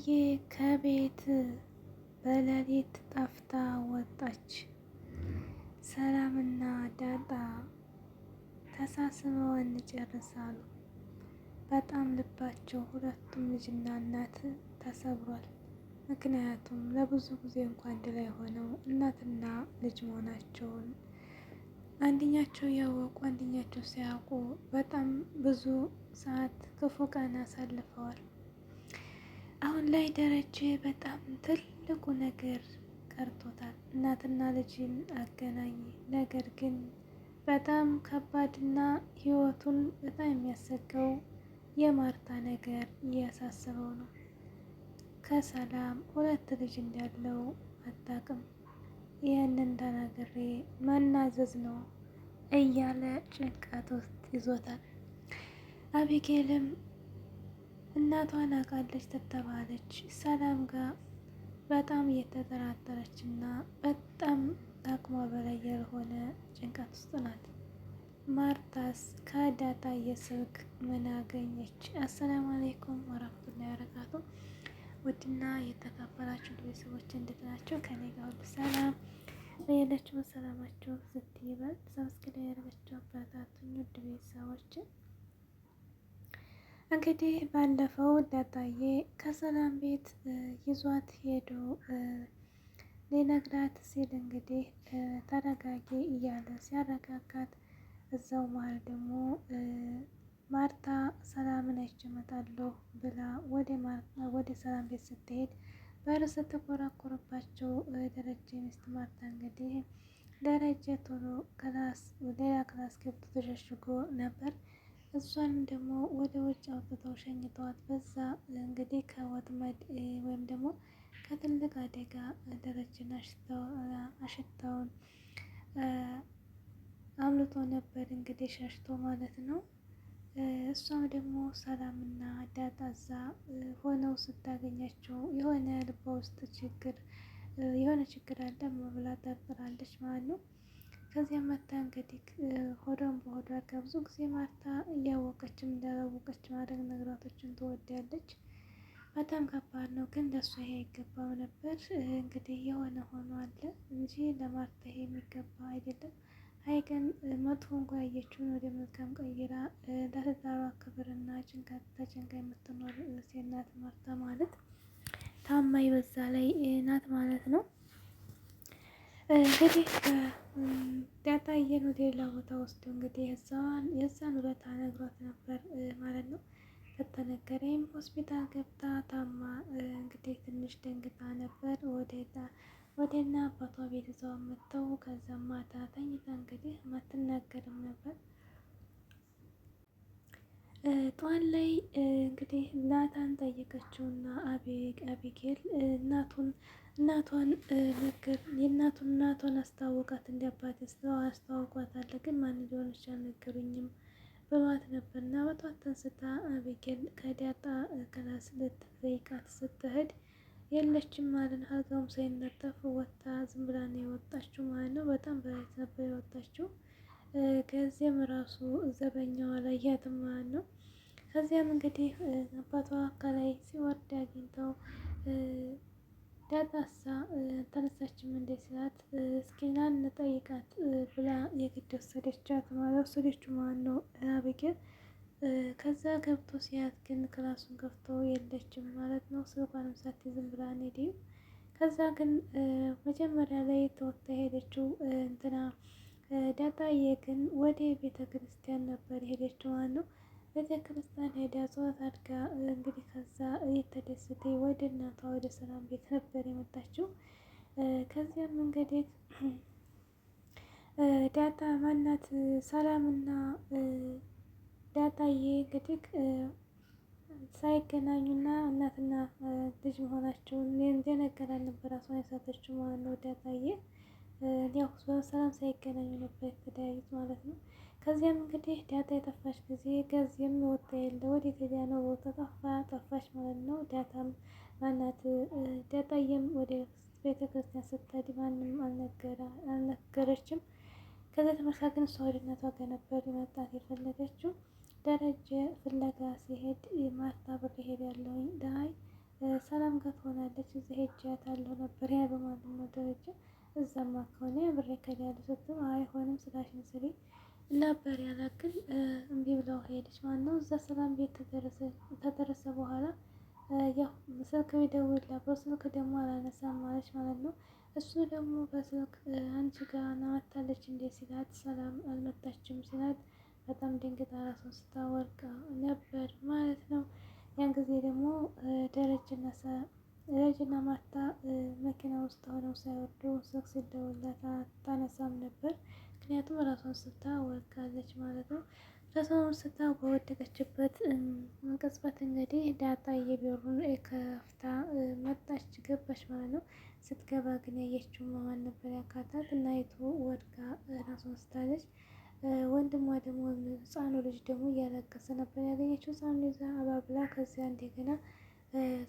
ዳጣዬ ከቤት በሌሊት ጠፍታ ወጣች። ሰላምና ዳጣ ተሳስበው እንጨርሳሉ። በጣም ልባቸው ሁለቱም ልጅና እናት ተሰብሯል። ምክንያቱም ለብዙ ጊዜ እንኳን አንድ ላይ ሆነው እናትና ልጅ መሆናቸውን አንደኛቸው እያወቁ አንደኛቸው ሲያውቁ በጣም ብዙ ሰዓት ክፉ ቀን አሳልፈዋል። አሁን ላይ ደረጀ በጣም ትልቁ ነገር ቀርቶታል። እናትና ልጅን አገናኝ። ነገር ግን በጣም ከባድና ህይወቱን በጣም የሚያሰጋው የማርታ ነገር እያሳሰበው ነው። ከሰላም ሁለት ልጅ እንዳለው አታውቅም። ይህንን ተናግሬ መናዘዝ ነው እያለ ጭንቀት ውስጥ ይዞታል። አቢጌልም እናቷን አውቃለች ተተባለች ሰላም ጋር በጣም እየተጠራጠረች እና በጣም አቅሟ በላይ የሆነ ጭንቀት ውስጥ ናት። ማርታስ ከዳጣዬ ስልክ ምን አገኘች? አሰላሙ አለይኩም ወራህመቱላሂ ወበረካቱ። ውድና የተከበራችሁ ቤተሰቦች እንዴት ናቸው? ከኔ ጋር ሁሉ ሰላም በየለችው ሰላማችሁ ስትይበል ሰብስክራይብ ያደረጋችሁ አበረታቱኝ ውድ ቤተሰቦች። እንግዲህ ባለፈው ዳጣዬ ከሰላም ቤት ይዟት ሄዶ ሊነግራት ሲል እንግዲህ ተረጋጊ እያለ ሲያረጋጋት እዛው መሀል ደግሞ ማርታ ሰላምን አይቼ እመጣለሁ ብላ ወደ ሰላም ቤት ስትሄድ በር ስትኮራኮርባቸው ደረጀ ሚስት ማርታ እንግዲህ ደረጀ ቶሎ ሌላ ክላስ ገብቶ ተሸሽጎ ነበር። እሷንም ደግሞ ወደ ውጭ አውጥተው ሸኝተዋት በዛ እንግዲህ ከወጥመድ ወይም ደግሞ ከትልቅ አደጋ ደረጀን አሽታውን አምልጦ ነበር እንግዲህ ሸሽቶ ማለት ነው። እሷም ደግሞ ሰላምና ዳጣ እዛ ሆነው ስታገኛቸው የሆነ ልቧ ውስጥ የሆነ ችግር አለ ብላ ጠርጥራለች ማለት ነው። ከዚያ መታ እንግዲህ ሆዷን በሆዷ ከብዙ ጊዜ ማርታ እያወቀችም እንዳላወቀች ማድረግ ነገራቶችን ትወዳለች። በጣም ከባድ ነው፣ ግን ለእሷ ይሄ አይገባም ነበር። እንግዲህ የሆነ ሆኖ አለ እንጂ ለማርታ ይሄ የሚገባ አይደለም። አይ ግን መጥፎ እንኳ ያየችውን ወደ መልካም ቀይራ ለትዳሯ ክብርና ጭንቀት ተጨንቃ የምትኖር ሴት ናት ማርታ ማለት። ታማኝ በዛ ላይ ናት ማለት ነው። እንግዲህ ዳጣዬን ወደ ሌላ ቦታ ወስዶ እንግዲህ የዛን ውለታ ነግሯት ነበር ማለት ነው። ከተነገረኝ ሆስፒታል ገብታ ታማ እንግዲህ ትንሽ ደንግጣ ነበር። ወደ እና አባቷ ቤት ይዘው መጥተው ከዛ ማታ ተኝታ እንግዲህ አትናገርም ነበር። ጠዋት ላይ እንግዲህ ናታን ጠየቀችውና አቢጌል እናቷን አስታወቃት። እንዲያባት አስታውቋታል፣ ግን ማን እንደሆነች አልነገሩኝም በማለት ነበር። እና በጧት ተንስታ አቢጌል ከዳጣ ክላስ ልትጠይቃት ስትሄድ የለችም ማለት ነው። አልጋውም ሳይነጠፍ ወጥታ ዝም ብላ ነው የወጣችው ማለት ነው። በጣም በሌሊት ነበር የወጣችው። ከዚያም ራሱ ዘበኛዋ አላያትም ማለት ነው። ከዚያም እንግዲህ አባቷ ከላይ ሲወርድ አግኝተው ዳጣሳ ተነሳችም እንደ ሲላት እስኪ ና እንጠይቃት ብላ የግድ ወሰደቻት ማለት ወሰደችው ማለት ነው አቢጌል። ከዛ ገብቶ ሲያት ግን ክላሱን ከፍቶ የለችም ማለት ነው። ስልኳንም ሳትይዝ ዝም ብላ ሄደ። ከዛ ግን መጀመሪያ ላይ ተወታ ሄደችው እንትና ዳጣዬ ግን ወደ ቤተ ክርስቲያን ነበር ሄደችው ማለት ነው። ቤተ ክርስቲያን ሄዳ ጸሎት አድርጋ እንግዲህ ከዛ እየተደሰተ ወደ እናቷ ወደ ሰላም ቤት ነበር የመጣችው። ከዚያም እንግዲህ ዳጣ ማናት ሰላምና ዳጣዬ እንግዲህ ሳይገናኙና እናትና ልጅ መሆናቸውን እንደነገራት ነበር ራሷን የሳተችው ማለት ነው ዳጣዬ። ያው በሰላም ሳይገናኙ ነበር የተለያዩት ማለት ነው። ከዚያም እንግዲህ ዳጣ የጠፋች ጊዜ ከዚህም ወጣ የለ ወዴት ሄዳ ነው ቦታ ጠፋች ማለት ነው። ዳጣዬም ወደ ቤተ ክርስቲያን ስትሄድ ማንም አልነገረችም። ከዛ ተመልሳ ግን እሷ ወደ እናቷ ጋር ነበር መምጣት የፈለገችው። ደረጀ ፍለጋ ሲሄድ ማርታ ብር ሄዳለሁኝ ዳይ ሰላም ትላለች። እዛ ሄጃታለሁ ነበር ያ በማለት ነው ደረጃ እዛማ ከሆነ ብሬ ከዳሉ ስትም አይሆንም ስራሽን ስሪ ነበር ያላት። ግን እምቢ ብለው ሄደች ማለት ነው። እዛ ሰላም ቤት ተደረሰ በኋላ ያው ስልክ ቢደውልላት በስልክ ደግሞ አላነሳም ማለች ማለት ነው። እሱ ደግሞ በስልክ አንቺ ጋር ናመታለች እንዴ ሲላት ሰላም አልመጣችም ሲላት በጣም ደንግጣ ራሷን ስታወርቅ ነበር ማለት ነው። ያን ጊዜ ደግሞ ደረጀና ማርታ መኪና ውስጥ ሆነው ሳይወርዱ ስልክ ሲደውልላት አታነሳም ነበር። ምክንያቱም ራሷን ስታ ወድቃለች ማለት ነው። ራሷን ስታ በወደቀችበት ቅጽበት እንግዲህ ዳጣዬ በሩን ከፍታ መጣች ገባች ማለት ነው። ስትገባ ግን ያየችው ማን ነበር ያካታት እናይቱ ወድቃ ራሷን ስታለች። ወንድሟ ደግሞ ህፃኑ ልጅ ደግሞ እያለቀሰ ነበር ያገኘችው። ህፃኑ ይዛ አባብላ ከዚያ እንደገና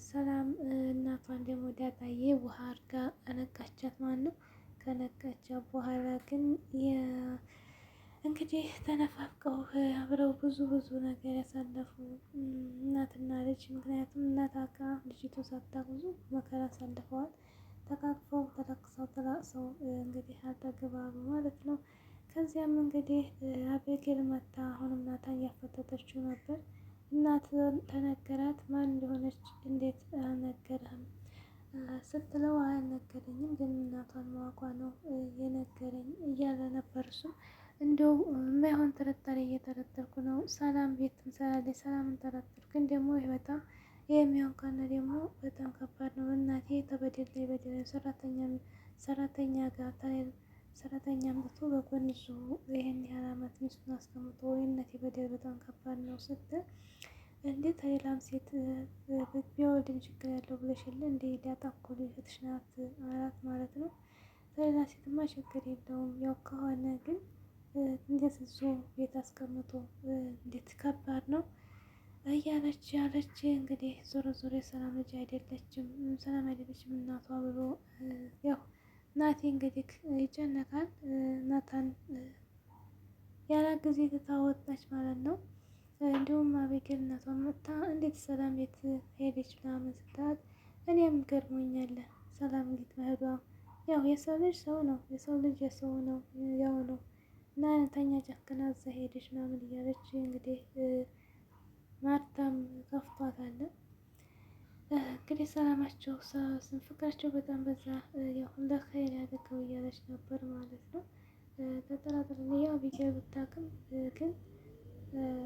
ሰላም እናቷን ደግሞ ዳጣዬ ውሃ አድርጋ አነቃቻት ማለት ነው። ከነቃቻት በኋላ ግን እንግዲህ ተነፋፍቀው አብረው ብዙ ነገር ያሳለፉ እናትና ልጅ። ምክንያቱም እናት አቃ ልጅቱ ሳታውቅ ብዙ መከራ አሳልፈዋል። ተቃቅፈው ተላቅሰው እንግዲህ አልጠግባሉ ማለት ነው። ከዚያም እንግዲህ አቤጌል መታ አሁንም ናታን እያፈጠጠችው ነበር። እናት ተነገራት ማን እንደሆነች እንዴት አልነገረህም ስትለው አልነገረኝም ግን እናቷን ማወቋ ነው የነገረኝ እያለ ነበር። እሱም እንደው የማይሆን ጥርጣሬ እየጠረጠርኩ ነው። ሰላም ቤት ትሰራለች ሰላምን ጠረጠርኩ። ግን ደግሞ ይህ በጣም የሚሆን ከሆነ ደግሞ በጣም ከባድ ነው። እናቴ ተበደል ላይ በደል ሰራተኛ ጋር ሰራተኛ አምጥቶ በጎን ይዞ ይሄን ያህል አመት ሚስቱን አስቀምጦ የእናቴ በደል በጣም ከባድ ነው ስትል እንዴት ሌላም ሴት ቢወልድም ችግር ያለው ብለሽ የለ እንዴ ዳጣ እኮ ልጅሽ ናት አላት ማለት ነው። ሌላ ሴትማ ችግር የለውም ያው ከሆነ ግን እንዴት እሱ ቤት አስቀምጦ እንዴት ከባድ ነው እያለች ያለች እንግዲህ ዞሮ የሰላም ልጅ አይደለችም ሰላም አይደለችም እናቷ ብሎ ያው ናቲ እንግዲህ ይጨነቃል። ናታን ያለ ጊዜ ትታወጣች ማለት ነው። እንዲሁም አቤጌል እናቷን መጥታ እንዴት ሰላም ቤት ሄደች ምናምን ስትላት እኔም ገርሞኛል ሰላም ቤት መሄዷ። ያው የሰው ልጅ ሰው ነው የሰው ልጅ የሰው ነው ያው ነው እና ተኛ ጨክና እዛ ሄደች ምናምን እያለች እንግዲህ ማርታም ከፍቷታል። እንግዲህ ሰላማቸው ፍቅራቸው በጣም በዛ ያው ለኸይር ያደርገው እያለች ነበር ማለት ነው። ተጠራጥሬ ያው አቤጌል ብታውቅም ግን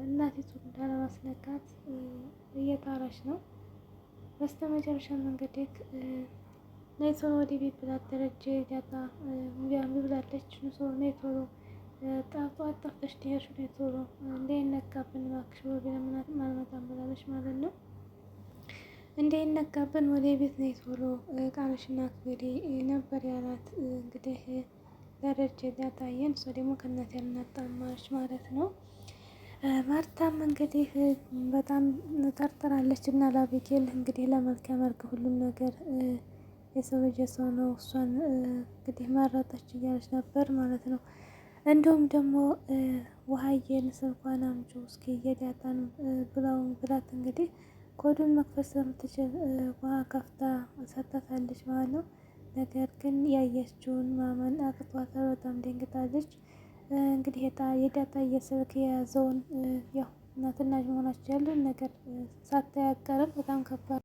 እናቲቱን ላለማስነካት እየጣረች ነው። በስተመጨረሻም እንግዲህ ነይ ቶሎ ወደ ቤት ብላት ደረጀ ዳጣ እምቢ ብላለች። ነይ ቶሎ ጠፍተሽ ትሄድሽ ነይ ቶሎ እንዳይነቃብን እባክሽ ብሎ ቢለምናትም አልመጣም ብላለች ማለት ነው። እንዳይነቃብን ወደ ቤት ነይ ቶሎ ቃልሽን አክብሪ ነበር ያላት እንግዲህ ደረጀ ዳጣዬን። እሷ ደግሞ ከእናቴ አልናጣም አለች ማለት ነው። ማርታም እንግዲህ በጣም ጠርጥራለች እና ለአቤጌል እንግዲህ ለመልካም አድርግ ሁሉም ነገር የሰው ልጅ የሰው ነው እሷን እንግዲህ መረጠች እያለች ነበር ማለት ነው። እንዲሁም ደግሞ ውሃዬን ስልኳን አምጪው እስኪ የዳጣን ብላት እንግዲህ ኮዱን መክፈት ስለምትችል ውሃ ከፍታ ሰጥታታለች ማለት ነው። ነገር ግን ያየችውን ማመን አቅቷታል። በጣም ደንግጣለች። እንግዲህ የዳጣዬ ስልክ የያዘውን ያው እናትና ልጅ መሆናቸው ያለውን ነገር ሳታይ አትቀርም። በጣም ከባድ